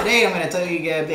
Today I'm going to tell you guys,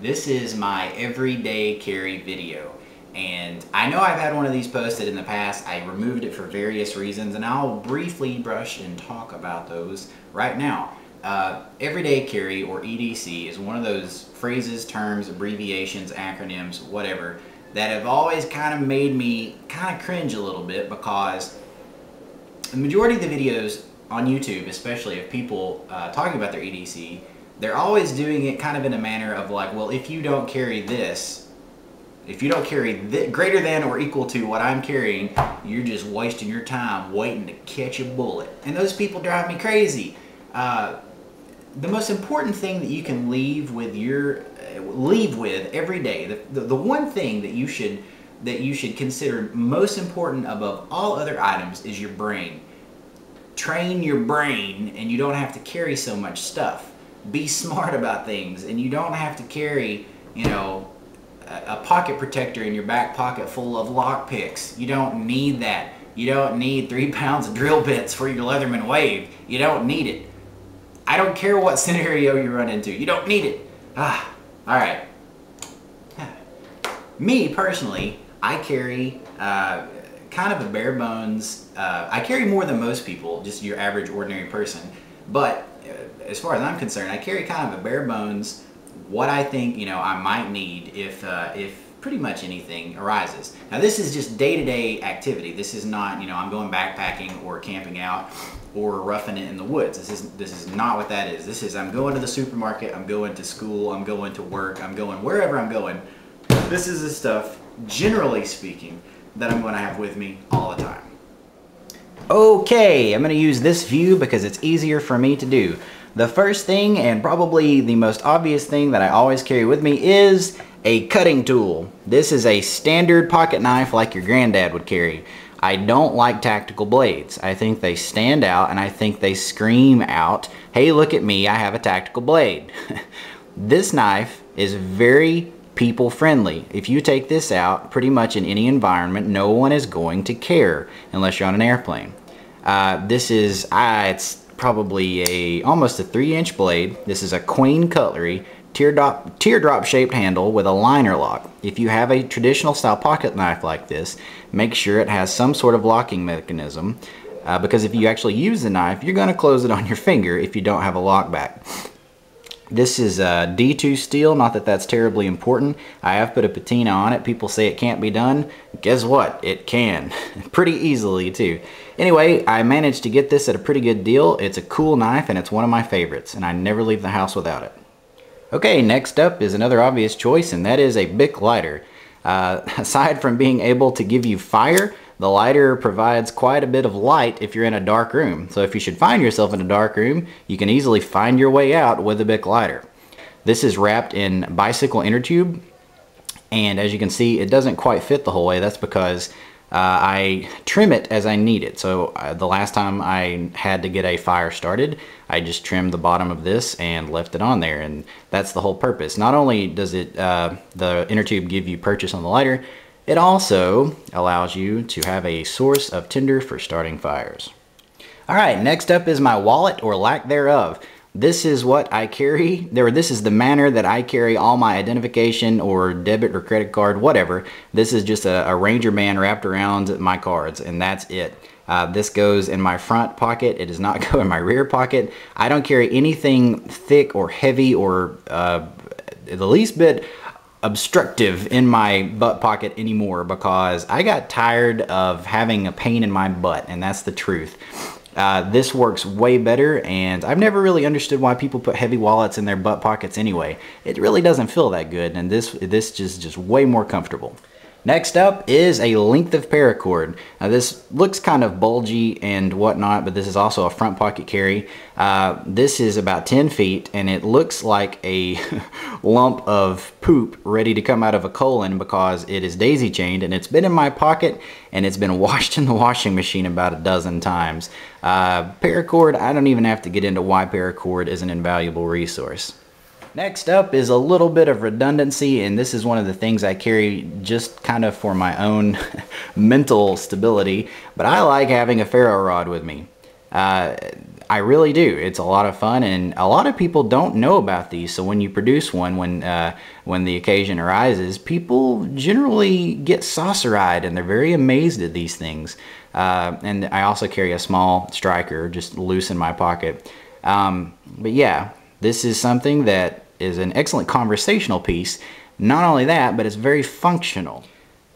this is my everyday carry video. And I know I've had one of these posted in the past. I removed it for various reasons, and I'll briefly brush and talk about those right now. Everyday carry, or EDC, is one of those phrases, terms, abbreviations, acronyms, whatever, that have always kind of made me kind of cringe a little bit, because the majority of the videos on YouTube, especially of people talking about their EDC, they're always doing it kind of in a manner of like, well, if you don't carry this, if you don't carry greater than or equal to what I'm carrying, you're just wasting your time waiting to catch a bullet. And those people drive me crazy. The most important thing that you can leave with every day, the one thing that you should consider most important above all other items is your brain. Train your brain, and you don't have to carry so much stuff. Be smart about things, and you don't have to carry, you know, a pocket protector in your back pocket full of lock picks. You don't need that. You don't need 3 pounds of drill bits for your Leatherman wave. You don't need it. I don't care what scenario you run into. You don't need it. Alright. Me, personally, I carry kind of a bare bones, I carry more than most people, just your average ordinary person, but as far as I'm concerned, I carry kind of a bare bones, what I think, you know, I might need if pretty much anything arises. Now this is just day-to-day activity. This is not, you know, I'm going backpacking or camping out or roughing it in the woods. This is not what that is. This is, I'm going to the supermarket, I'm going to school, I'm going to work, I'm going wherever I'm going. This is the stuff, generally speaking, that I'm going to have with me all the time. Okay, I'm going to use this view because it's easier for me to do. The first thing, and probably the most obvious thing that I always carry with me, is a cutting tool. This is a standard pocket knife like your granddad would carry. I don't like tactical blades. I think they stand out, and I think they scream out, hey, look at me, I have a tactical blade. This knife is very people friendly. If you take this out pretty much in any environment, no one is going to care unless you're on an airplane. It's probably almost a 3-inch blade. This is a Queen cutlery, teardrop shaped handle with a liner lock. If you have a traditional style pocket knife like this, make sure it has some sort of locking mechanism, because if you actually use the knife, you're going to close it on your finger if you don't have a lock back. This is D2 steel, not that that's terribly important. I have put a patina on it. People say it can't be done. Guess what? It can. Pretty easily too. Anyway, I managed to get this at a pretty good deal. It's a cool knife and it's one of my favorites, and I never leave the house without it. Okay, next up is another obvious choice, and that is a Bic lighter. Aside from being able to give you fire, the lighter provides quite a bit of light if you're in a dark room. So if you should find yourself in a dark room, you can easily find your way out with a Bic lighter. This is wrapped in bicycle inner tube, and as you can see, it doesn't quite fit the whole way. That's because I trim it as I need it. So the last time I had to get a fire started, I just trimmed the bottom of this and left it on there, and that's the whole purpose. Not only does it the inner tube give you purchase on the lighter, it also allows you to have a source of tinder for starting fires. Alright, next up is my wallet, or lack thereof. This is what I carry, this is the manner that I carry all my identification or debit or credit card, whatever. This is just a Ranger band wrapped around my cards, and that's it. This goes in my front pocket. It does not go in my rear pocket. I don't carry anything thick or heavy or the least bit obstructive in my butt pocket anymore, because I got tired of having a pain in my butt, and that's the truth. This works way better, and I've never really understood why people put heavy wallets in their butt pockets anyway. It really doesn't feel that good, and this is just way more comfortable. Next up is a length of paracord. Now this looks kind of bulgy and whatnot, but this is also a front pocket carry. This is about 10 feet, and it looks like a lump of poop ready to come out of a colon, because it is daisy chained, and it's been in my pocket, and it's been washed in the washing machine about a dozen times. Paracord, I don't even have to get into why paracord is an invaluable resource. Next up is a little bit of redundancy, and this is one of the things I carry just kind of for my own mental stability, but I like having a ferro rod with me. I really do. It's a lot of fun, and a lot of people don't know about these. So when you produce one, when the occasion arises, people generally get saucer-eyed, and they're very amazed at these things. And I also carry a small striker just loose in my pocket. But yeah, this is something that is an excellent conversational piece. Not only that, but it's very functional.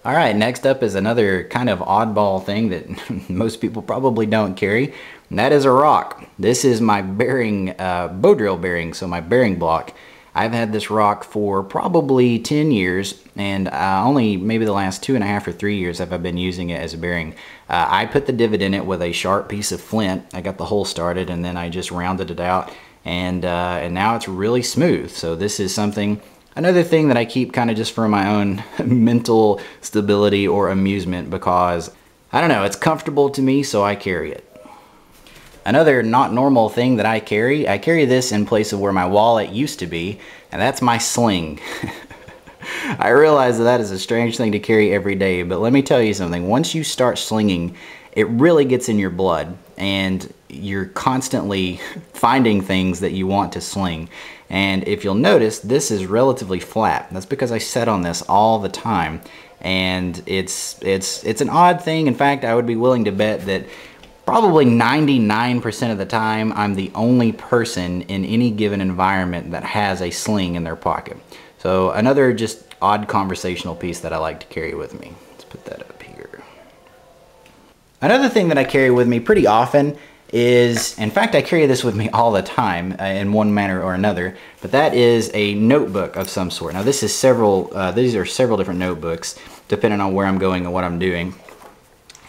All right, next up is another kind of oddball thing that most people probably don't carry, and that is a rock. This is my bearing, bow drill bearing, so my bearing block. I've had this rock for probably 10 years, and only maybe the last 2.5 or 3 years have I been using it as a bearing. I put the divot in it with a sharp piece of flint. I got the hole started, and then I just rounded it out, and now it's really smooth. So this is something, another thing that I keep kind of just for my own mental stability or amusement, because, I don't know, it's comfortable to me, so I carry it. Another not normal thing that I carry this in place of where my wallet used to be, and that's my sling. I realize that is a strange thing to carry every day, but let me tell you something. Once you start slinging, it really gets in your blood, and you're constantly finding things that you want to sling. And if you'll notice, this is relatively flat. That's because I set on this all the time, and it's an odd thing. In fact, I would be willing to bet that probably 99% of the time, I'm the only person in any given environment that has a sling in their pocket. So another just odd conversational piece that I like to carry with me. Let's put that up here. Another thing that I carry with me pretty often is, in fact, I carry this with me all the time in one manner or another, but that is a notebook of some sort. Now this is these are several different notebooks depending on where I'm going and what I'm doing.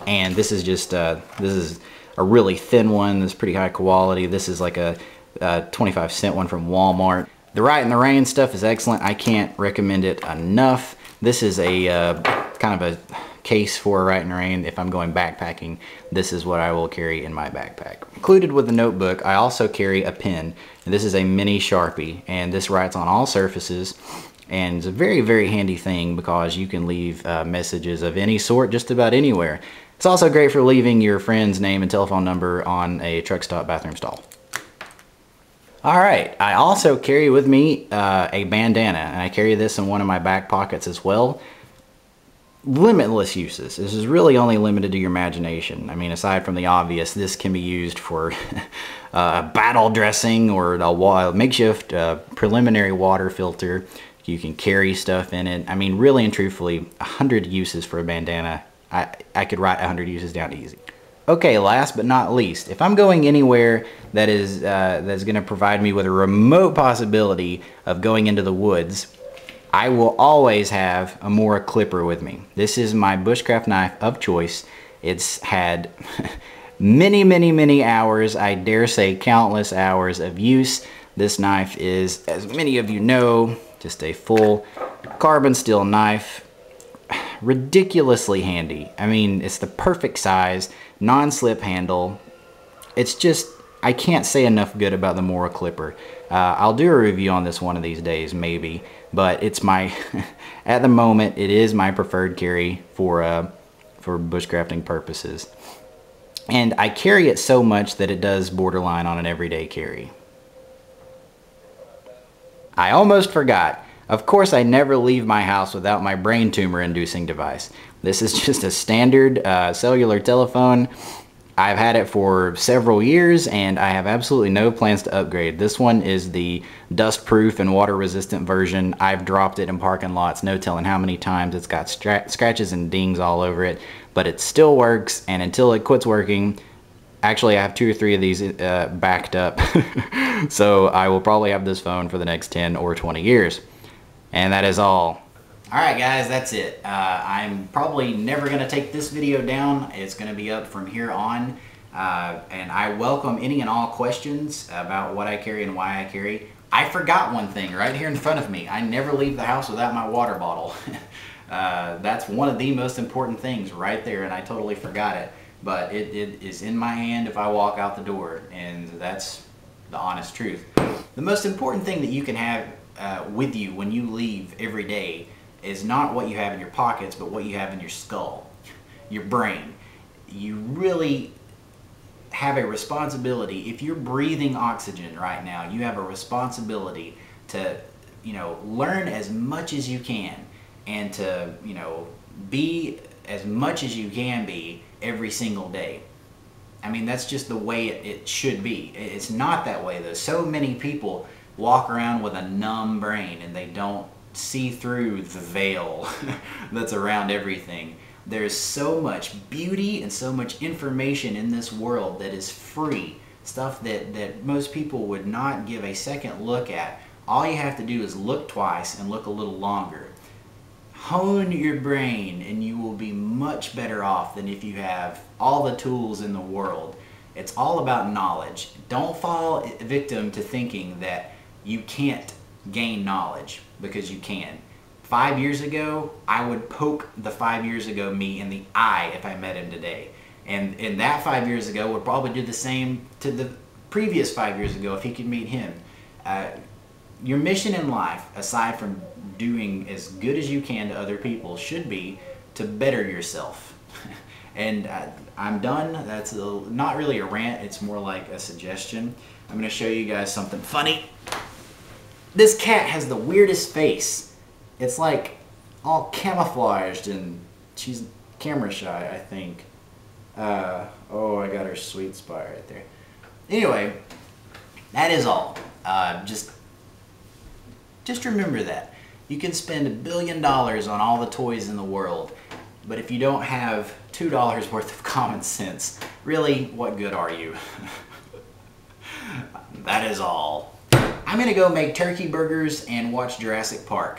And this is just, this is a really thin one that's pretty high quality. This is like a 25-cent one from Walmart. The Rite in the Rain stuff is excellent. I can't recommend it enough. This is a kind of a case for Rite in the Rain. If I'm going backpacking, this is what I will carry in my backpack. Included with the notebook, I also carry a pen. And this is a mini Sharpie, and this writes on all surfaces. And it's a very, very handy thing because you can leave messages of any sort just about anywhere. It's also great for leaving your friend's name and telephone number on a truck stop bathroom stall. All right, I also carry with me a bandana, and I carry this in one of my back pockets as well. Limitless uses. This is really only limited to your imagination. I mean, aside from the obvious, this can be used for battle dressing or a makeshift preliminary water filter. You can carry stuff in it. I mean, really and truthfully, 100 uses for a bandana. I could write 100 uses down easy. Okay, last but not least, if I'm going anywhere that is that's going to provide me with a remote possibility of going into the woods, I will always have a Mora clipper with me. This is my bushcraft knife of choice. It's had many, many, many hours, I dare say countless hours of use. This knife is, as many of you know, just a full carbon steel knife. Ridiculously handy. I mean, it's the perfect size, non-slip handle. It's just, I can't say enough good about the Mora clipper. I'll do a review on this one of these days, maybe, but it's my, at the moment, it is my preferred carry for bushcrafting purposes. And I carry it so much that it does borderline on an everyday carry. I almost forgot. Of course, I never leave my house without my brain tumor inducing device. This is just a standard cellular telephone. I've had it for several years, and I have absolutely no plans to upgrade. This one is the dust-proof and water-resistant version. I've dropped it in parking lots, no telling how many times. It's got scratches and dings all over it, but it still works, and until it quits working, actually I have 2 or 3 of these backed up, so I will probably have this phone for the next 10 or 20 years. And that is all. Alright guys, that's it. I'm probably never going to take this video down. It's going to be up from here on. And I welcome any and all questions about what I carry and why I carry. I forgot one thing right here in front of me. I never leave the house without my water bottle. That's one of the most important things right there, and I totally forgot it. But it is in my hand if I walk out the door, and that's the honest truth. The most important thing that you can have with you when you leave every day is not what you have in your pockets, but what you have in your skull, your brain. You really have a responsibility. If you're breathing oxygen right now, you have a responsibility to, you know, learn as much as you can and to, you know, be as much as you can be every single day. I mean, that's just the way it should be. It's not that way though. So many people walk around with a numb brain and they don't see through the veil that's around everything. There's so much beauty and so much information in this world that is free. Stuff that most people would not give a second look at. All you have to do is look twice and look a little longer. Hone your brain and you will be much better off than if you have all the tools in the world. It's all about knowledge. Don't fall victim to thinking that you can't gain knowledge, because you can. 5 years ago, I would poke the 5 years ago me in the eye if I met him today. And that 5 years ago would probably do the same to the previous 5 years ago if he could meet him. Your mission in life, aside from doing as good as you can to other people, should be to better yourself. And I'm done. That's not really a rant, it's more like a suggestion. I'm going to show you guys something funny. This cat has the weirdest face. It's like all camouflaged and she's camera shy, I think. Oh, I got her sweet spot right there. Anyway, that is all. Just remember that. You can spend $1 billion on all the toys in the world, but if you don't have $2 worth of common sense, really, what good are you? That is all. I'm gonna go make turkey burgers and watch Jurassic Park.